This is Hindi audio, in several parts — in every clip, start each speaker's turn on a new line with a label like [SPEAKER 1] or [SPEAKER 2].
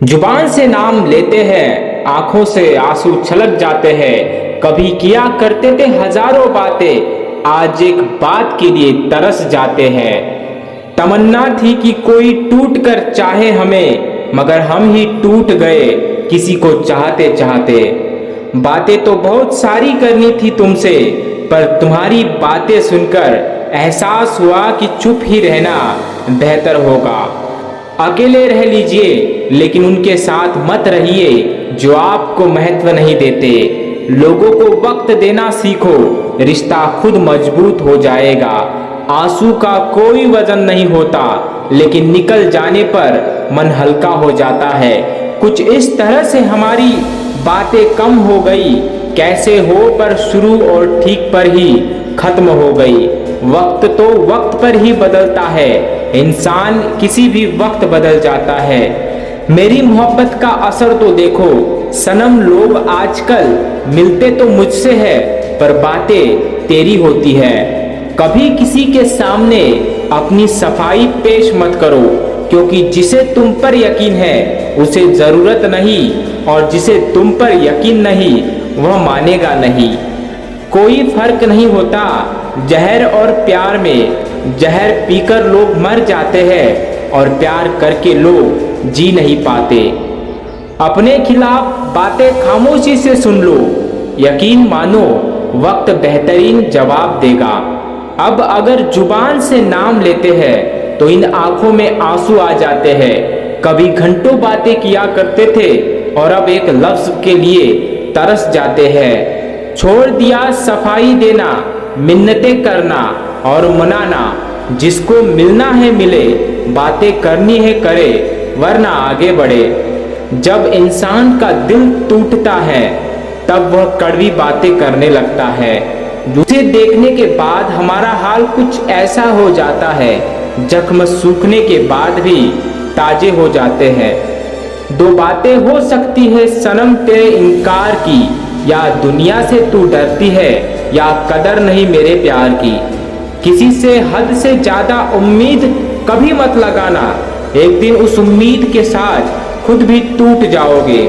[SPEAKER 1] जुबान से नाम लेते हैं, आंखों से आंसू छलक जाते हैं। कभी किया करते थे हजारों बातें, आज एक बात के लिए तरस जाते हैं। तमन्ना थी कि कोई टूट कर चाहे हमें, मगर हम ही टूट गए किसी को चाहते चाहते। बातें तो बहुत सारी करनी थी तुमसे, पर तुम्हारी बातें सुनकर एहसास हुआ कि चुप ही रहना बेहतर होगा। अकेले रह लीजिए, लेकिन उनके साथ मत रहिए जो आपको महत्व नहीं देते। लोगों को वक्त देना सीखो, रिश्ता खुद मजबूत हो जाएगा। आंसू का कोई वजन नहीं होता, लेकिन निकल जाने पर मन हल्का हो जाता है। कुछ इस तरह से हमारी बातें कम हो गई, कैसे हो पर शुरू और ठीक पर ही खत्म हो गई। वक्त तो वक्त पर ही बदलता है, इंसान किसी भी वक्त बदल जाता है। मेरी मोहब्बत का असर तो देखो सनम, लोग आजकल मिलते तो मुझसे है, पर बातें तेरी होती है। कभी किसी के सामने अपनी सफाई पेश मत करो, क्योंकि जिसे तुम पर यकीन है उसे जरूरत नहीं, और जिसे तुम पर यकीन नहीं वह मानेगा नहीं। कोई फर्क नहीं होता जहर और प्यार में। जहर पीकर लोग मर जाते हैं, और प्यार करके लोग जी नहीं पाते। अपने खिलाफ बातें खामोशी से सुन लो, यकीन मानो वक्त बेहतरीन जवाब देगा। अब अगर जुबान से नाम लेते हैं तो इन आंखों में आंसू आ जाते हैं। कभी घंटों बातें किया करते थे, और अब एक लफ्ज के लिए तरस जाते हैं। छोड़ दिया सफाई देना, मिन्नतें करना और मनाना। जिसको मिलना है मिले, बातें करनी है करे, वरना आगे बढ़े। जब इंसान का दिल टूटता है तब वह कड़वी बातें करने लगता है। उसे देखने के बाद हमारा हाल कुछ ऐसा हो जाता है, जख्म सूखने के बाद भी ताजे हो जाते हैं। दो बातें हो सकती है सनम तेरे इनकार की, या दुनिया से तू डरती है, या कदर नहीं मेरे प्यार की। किसी से हद से ज्यादा उम्मीद कभी मत लगाना, एक दिन उस उम्मीद के साथ खुद भी टूट जाओगे।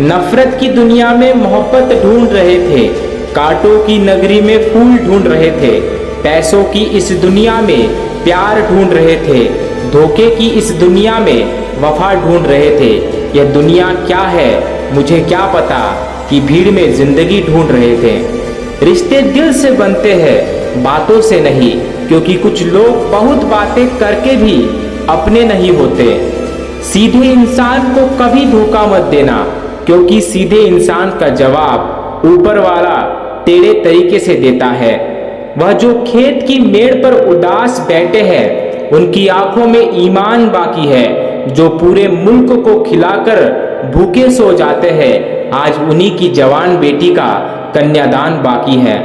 [SPEAKER 1] नफरत की दुनिया में मोहब्बत ढूंढ रहे थे, कांटों की नगरी में फूल ढूंढ रहे थे। पैसों की इस दुनिया में प्यार ढूंढ रहे थे, धोखे की इस दुनिया में वफा ढूंढ रहे थे। यह दुनिया क्या है मुझे क्या पता, कि भीड़ में जिंदगी ढूंढ रहे थे। रिश्ते दिल से बनते हैं, बातों से नहीं, क्योंकि कुछ लोग बहुत बातें करके भी अपने नहीं होते। सीधे इंसान को कभी धोखा मत देना, क्योंकि सीधे इंसान का जवाब ऊपर वाला टेढ़े तरीके से देता है। वह जो खेत की मेड़ पर उदास बैठे हैं, उनकी आंखों में ईमान बाकी है। जो पूरे मुल्क को खिलाकर भूखे सो जाते हैं, आज उन्हीं की जवान बेटी का कन्यादान बाकी है।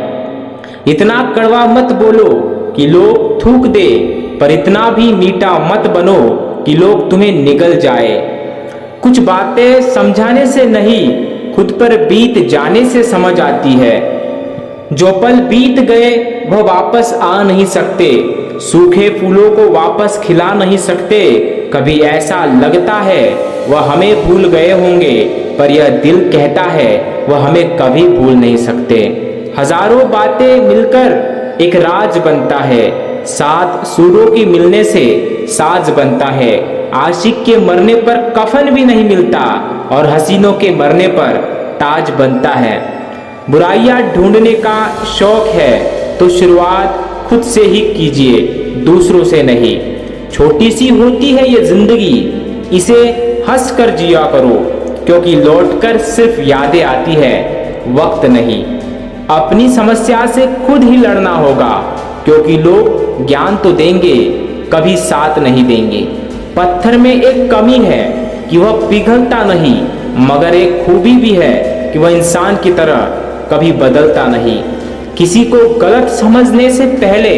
[SPEAKER 1] इतना कड़वा मत बोलो कि लोग थूक दे, पर इतना भी मीठा मत बनो कि लोग तुम्हें निगल जाए। कुछ बातें समझाने से नहीं, खुद पर बीत जाने से समझ आती है। जो पल बीत गए वह वापस आ नहीं सकते, सूखे फूलों को वापस खिला नहीं सकते। कभी ऐसा लगता है वह हमें भूल गए होंगे, पर यह दिल कहता है वह हमें कभी भूल नहीं सकते। हजारों बातें मिलकर एक राज बनता है, सात सुरों की मिलने से साज बनता है। आशिक के मरने पर कफन भी नहीं मिलता, और हसीनों के मरने पर ताज बनता है। बुराइयां ढूंढने का शौक है तो शुरुआत खुद से ही कीजिए, दूसरों से नहीं। छोटी सी होती है ये जिंदगी, इसे हंस कर जिया करो, क्योंकि लौटकर सिर्फ यादें आती है, वक्त नहीं। अपनी समस्या से खुद ही लड़ना होगा, क्योंकि लोग ज्ञान तो देंगे, कभी साथ नहीं देंगे। पत्थर में एक कमी है कि वह पिघलता नहीं, मगर एक खूबी भी है कि वह इंसान की तरह कभी बदलता नहीं। किसी को गलत समझने से पहले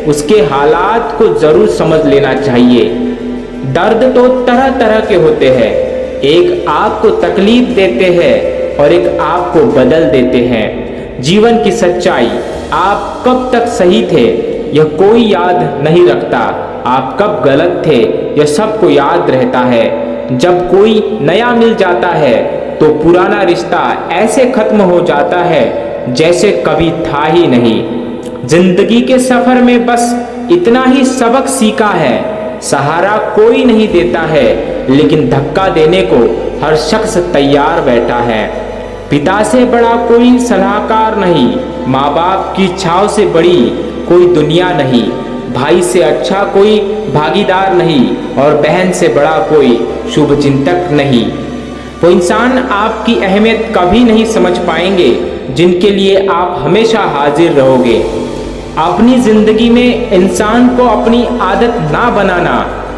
[SPEAKER 1] उसके हालात को जरूर समझ लेना चाहिए। दर्द तो तरह तरह के होते हैं, एक आपको तकलीफ देते हैं और एक आपको बदल देते हैं। जीवन की सच्चाई, आप कब तक सही थे यह कोई याद नहीं रखता, आप कब गलत थे यह सबको याद रहता है। जब कोई नया मिल जाता है तो पुराना रिश्ता ऐसे खत्म हो जाता है जैसे कभी था ही नहीं। जिंदगी के सफर में बस इतना ही सबक सीखा है, सहारा कोई नहीं देता है, लेकिन धक्का देने को हर शख्स तैयार बैठा है। पिता से बड़ा कोई सलाहकार नहीं, माँ बाप की छाव से बड़ी कोई दुनिया नहीं, भाई से अच्छा कोई भागीदार नहीं और बहन से बड़ा कोई शुभ चिंतक नहीं। वो इंसान आपकी अहमियत कभी नहीं समझ पाएंगे जिनके लिए आप हमेशा हाजिर रहोगे। अपनी जिंदगी में इंसान को अपनी आदत ना बनाना,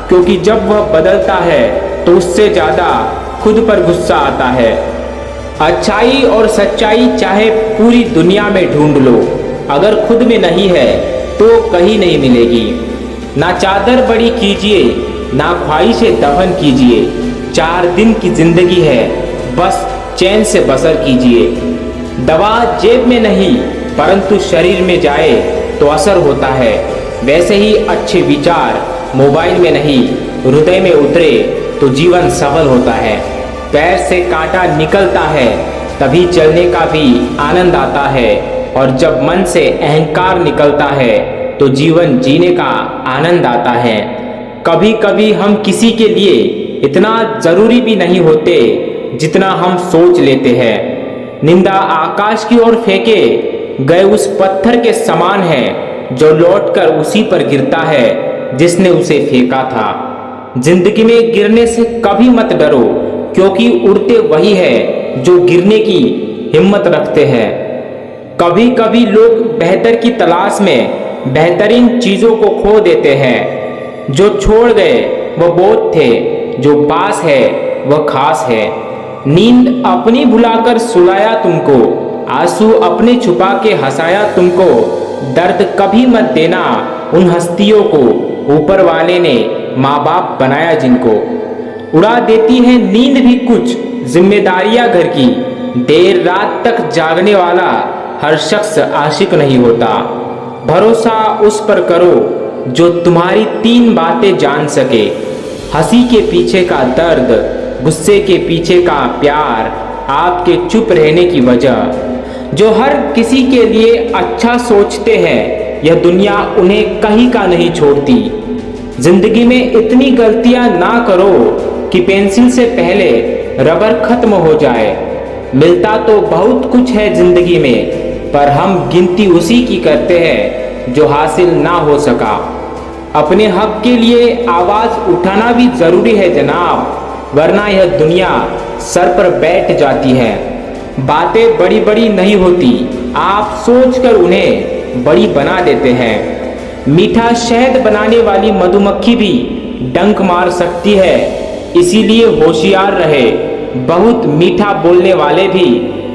[SPEAKER 1] क्योंकि जब वह बदलता है तो उससे ज्यादा खुद पर गुस्सा आता है। अच्छाई और सच्चाई चाहे पूरी दुनिया में ढूंढ लो, अगर खुद में नहीं है तो कहीं नहीं मिलेगी। ना चादर बड़ी कीजिए, ना ख्वाहिशें दफन कीजिए। 4 दिन की जिंदगी है, बस चैन से बसर कीजिए। दवा जेब में नहीं परंतु शरीर में जाए तो असर होता है, वैसे ही अच्छे विचार मोबाइल में नहीं हृदय में उतरे तो जीवन सफल होता है। पैर से कांटा निकलता है तभी चलने का भी आनंद आता है, और जब मन से अहंकार निकलता है तो जीवन जीने का आनंद आता है। कभी कभी हम किसी के लिए इतना जरूरी भी नहीं होते जितना हम सोच लेते हैं। निंदा आकाश की ओर फेंके गए उस पत्थर के समान है जो लौटकर उसी पर गिरता है जिसने उसे फेंका था। जिंदगी में गिरने से कभी मत डरो, क्योंकि उड़ते वही है जो गिरने की हिम्मत रखते हैं। कभी कभी लोग बेहतर की तलाश में बेहतरीन चीजों को खो देते हैं। जो छोड़ गए वह बोझ थे, जो पास है वह खास है। नींद अपनी भुलाकर सुलाया तुमको, आंसू अपने छुपा के हंसाया तुमको। दर्द कभी मत देना उन हस्तियों को, ऊपर वाले ने माँ बाप बनाया जिनको। उड़ा देती है नींद भी कुछ जिम्मेदारियां घर की। देर रात तक जागने वाला हर शख्स आशिक नहीं होता। भरोसा उस पर करो जो तुम्हारी 3 बातें जान सके। हंसी के पीछे का दर्द, गुस्से के पीछे का प्यार, आपके चुप रहने की वजह। जो हर किसी के लिए अच्छा सोचते हैं, यह दुनिया उन्हें कहीं का नहीं छोड़ती। जिंदगी में इतनी गलतियां ना करो कि पेंसिल से पहले रबर खत्म हो जाए। मिलता तो बहुत कुछ है जिंदगी में, पर हम गिनती उसी की करते हैं जो हासिल ना हो सका। अपने हक के लिए आवाज उठाना भी जरूरी है जनाब, वरना यह दुनिया सर पर बैठ जाती है। बातें बड़ी बड़ी नहीं होती, आप सोचकर उन्हें बड़ी बना देते हैं। मीठा शहद बनाने वाली मधुमक्खी भी डंक मार सकती है, इसीलिए होशियार रहे। बहुत मीठा बोलने वाले भी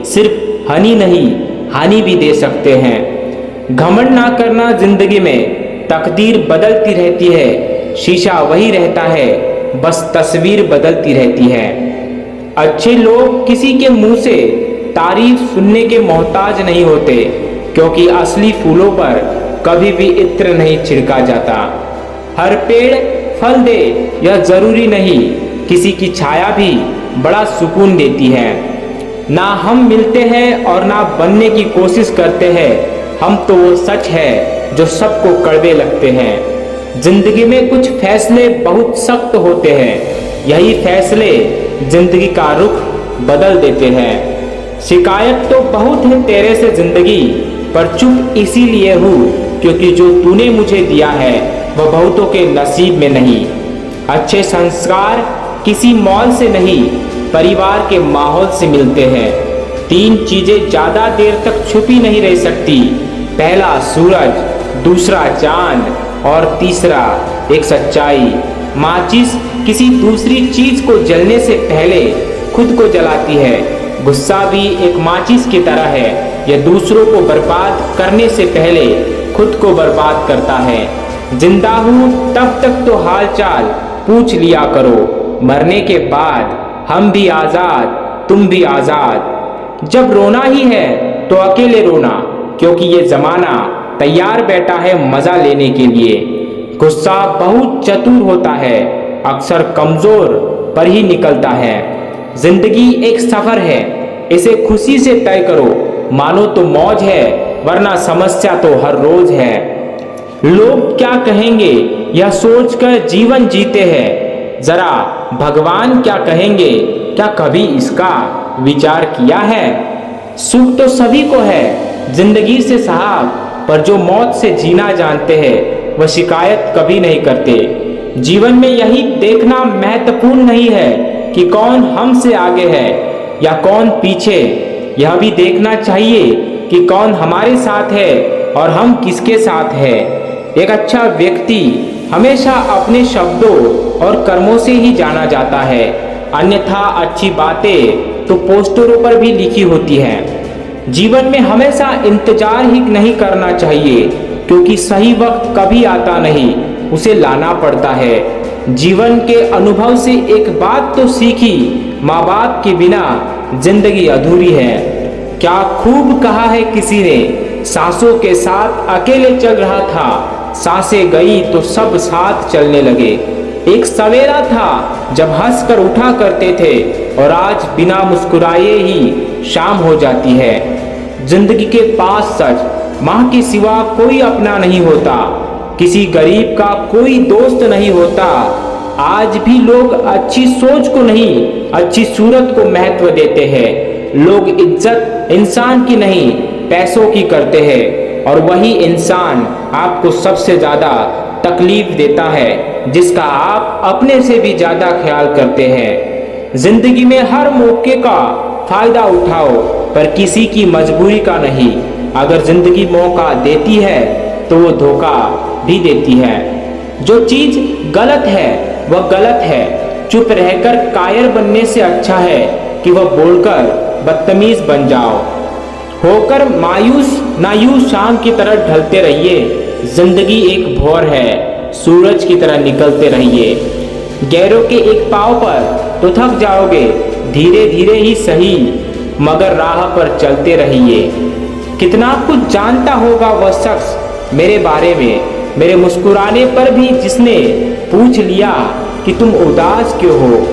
[SPEAKER 1] सिर्फ हनी नहीं हानि भी दे सकते हैं। घमंड ना करना जिंदगी में, तकदीर बदलती रहती है, शीशा वही रहता है, बस तस्वीर बदलती रहती है। अच्छे लोग किसी के मुंह से तारीफ सुनने के मोहताज नहीं होते, क्योंकि असली फूलों पर कभी भी इत्र नहीं छिड़का जाता। हर पेड़ फल दे यह जरूरी नहीं, किसी की छाया भी बड़ा सुकून देती है। ना हम मिलते हैं और ना बनने की कोशिश करते हैं, हम तो वो सच है जो सबको कड़वे लगते हैं। जिंदगी में कुछ फैसले बहुत सख्त होते हैं, यही फैसले जिंदगी का रुख बदल देते हैं। शिकायत तो बहुत है तेरे से जिंदगी, पर चुप इसीलिए हूँ क्योंकि जो तूने मुझे दिया है वह बहुतों के नसीब में नहीं। अच्छे संस्कार किसी मॉल से नहीं, परिवार के माहौल से मिलते हैं। 3 चीजें ज्यादा देर तक छुपी नहीं रह सकती, पहला सूरज, दूसरा चांद और तीसरा एक सच्चाई। माचिस किसी दूसरी चीज को जलने से पहले खुद को जलाती है। गुस्सा भी एक माचिस की तरह है, यह दूसरों को बर्बाद करने से पहले खुद को बर्बाद करता है। जिंदा हूँ तब तक तो हाल चाल पूछ लिया करो, मरने के बाद हम भी आजाद तुम भी आजाद। जब रोना ही है तो अकेले रोना, क्योंकि ये जमाना तैयार बैठा है मजा लेने के लिए। गुस्सा बहुत चतुर होता है, अक्सर कमजोर पर ही निकलता है। जिंदगी एक सफर है, इसे खुशी से तय करो, मानो तो मौज है, वरना समस्या तो हर रोज है। लोग क्या कहेंगे यह सोचकर जीवन जीते हैं, जरा भगवान क्या कहेंगे क्या कभी इसका विचार किया है। सुख तो सभी को है जिंदगी से साहब, पर जो मौत से जीना जानते हैं वह शिकायत कभी नहीं करते। जीवन में यही देखना महत्वपूर्ण नहीं है कि कौन हमसे आगे है या कौन पीछे, यह भी देखना चाहिए कि कौन हमारे साथ है और हम किसके साथ है। एक अच्छा व्यक्ति हमेशा अपने शब्दों और कर्मों से ही जाना जाता है, अन्यथा अच्छी बातें तो पोस्टरों पर भी लिखी होती हैं। जीवन में हमेशा इंतजार ही नहीं करना चाहिए, क्योंकि सही वक्त कभी आता नहीं, उसे लाना पड़ता है। जीवन के अनुभव से एक बात तो सीखी, माँ बाप के बिना जिंदगी अधूरी है। क्या खूब कहा है किसी ने, सांसों के साथ अकेले चल रहा था, सांसें गई तो सब साथ चलने लगे। एक सवेरा था जब हंसकर उठा करते थे और आज बिना मुस्कुराए ही शाम हो जाती है। जिंदगी के पास सच, माँ के सिवा कोई अपना नहीं होता, किसी गरीब का कोई दोस्त नहीं होता। आज भी लोग अच्छी सोच को नहीं, अच्छी सूरत को महत्व देते हैं। लोग इज्जत इंसान की नहीं, पैसों की करते हैं, और वही इंसान आपको सबसे ज्यादा तकलीफ देता है, जिसका आप अपने से भी ज्यादा ख्याल करते हैं। जिंदगी में हर मौके का फायदा उठाओ, पर किसी की मजबूरी का नहीं। अगर जिंदगी मौका देती है तो वो धोखा भी देती है। जो चीज गलत है वह गलत है, चुप रहकर कायर बनने से अच्छा है कि वह बोलकर बदतमीज बन जाओ। होकर मायूस नायूस शाम की तरह ढलते रहिए, जिंदगी एक भौर है, सूरज की तरह निकलते रहिए। गैरों के एक पांव पर तो थक जाओगे, धीरे धीरे ही सही, मगर राह पर चलते रहिए। कितना कुछ जानता होगा वह शख्स मेरे बारे में, मेरे मुस्कुराने पर भी जिसने पूछ लिया कि तुम उदास क्यों हो।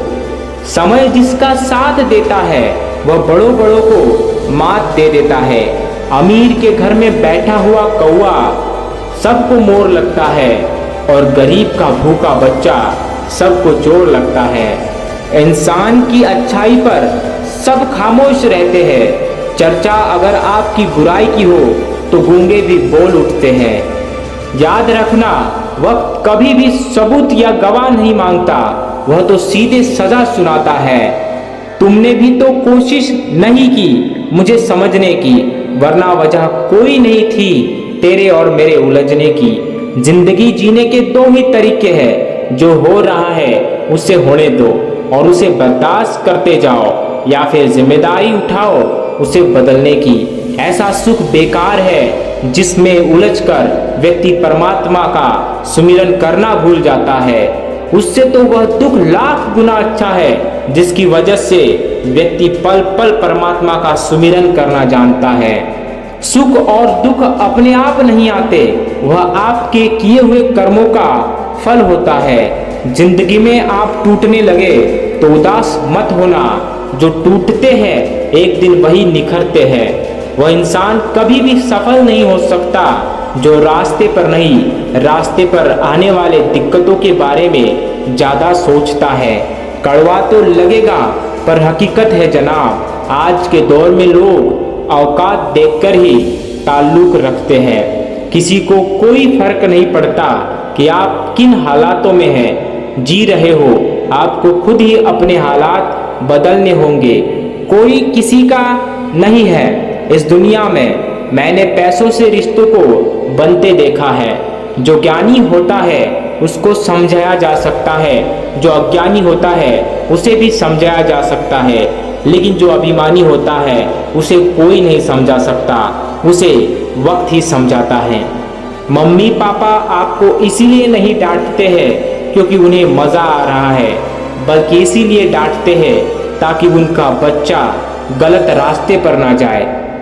[SPEAKER 1] समय जिसका साथ देता है वह बड़ों बड़ों को मात दे देता है। अमीर के घर में बैठा हुआ कौआ सबको मोर लगता है, और गरीब का भूखा बच्चा सबको चोर लगता है। इंसान की अच्छाई पर सब खामोश रहते हैं, चर्चा अगर आपकी बुराई की हो तो गूंगे भी बोल उठते हैं। याद रखना, वक्त कभी भी सबूत या गवाह नहीं मांगता, वह तो सीधे सजा सुनाता है। तुमने भी तो कोशिश नहीं की मुझे समझने की, वरना वजह कोई नहीं थी तेरे और मेरे उलझने की। जिंदगी जीने के दो ही तरीके हैं, जो हो रहा है उसे होने दो और उसे बर्दाश्त करते जाओ, या फिर जिम्मेदारी उठाओ उसे बदलने की। ऐसा सुख बेकार है जिसमें उलझकर व्यक्ति परमात्मा का सुमिरन करना भूल जाता है। उससे तो वह दुख लाख गुना अच्छा है जिसकी वजह से व्यक्ति पल पल परमात्मा का सुमिरन करना जानता है। सुख और दुख अपने आप नहीं आते, वह आपके किए हुए कर्मों का फल होता है। जिंदगी में आप टूटने लगे तो उदास मत होना, जो टूटते हैं एक दिन वही निखरते हैं। वह इंसान कभी भी सफल नहीं हो सकता जो रास्ते पर नहीं, रास्ते पर आने वाले दिक्कतों के बारे में ज्यादा सोचता है। कड़वा तो लगेगा पर हकीकत है जनाब, आज के दौर में लोग औकात देखकर ही ताल्लुक रखते हैं। किसी को कोई फर्क नहीं पड़ता कि आप किन हालातों में हैं, जी रहे हो, आपको खुद ही अपने हालात बदलने होंगे। कोई किसी का नहीं है इस दुनिया में। मैंने पैसों से रिश्तों को बनते देखा है। जो ज्ञानी होता है उसको समझाया जा सकता है, जो अज्ञानी होता है उसे भी समझाया जा सकता है, लेकिन जो अभिमानी होता है उसे कोई नहीं समझा सकता, उसे वक्त ही समझाता है। मम्मी पापा आपको इसीलिए नहीं डांटते हैं क्योंकि उन्हें मजा आ रहा है, बल्कि इसीलिए डांटते हैं ताकि उनका बच्चा गलत रास्ते पर ना जाए।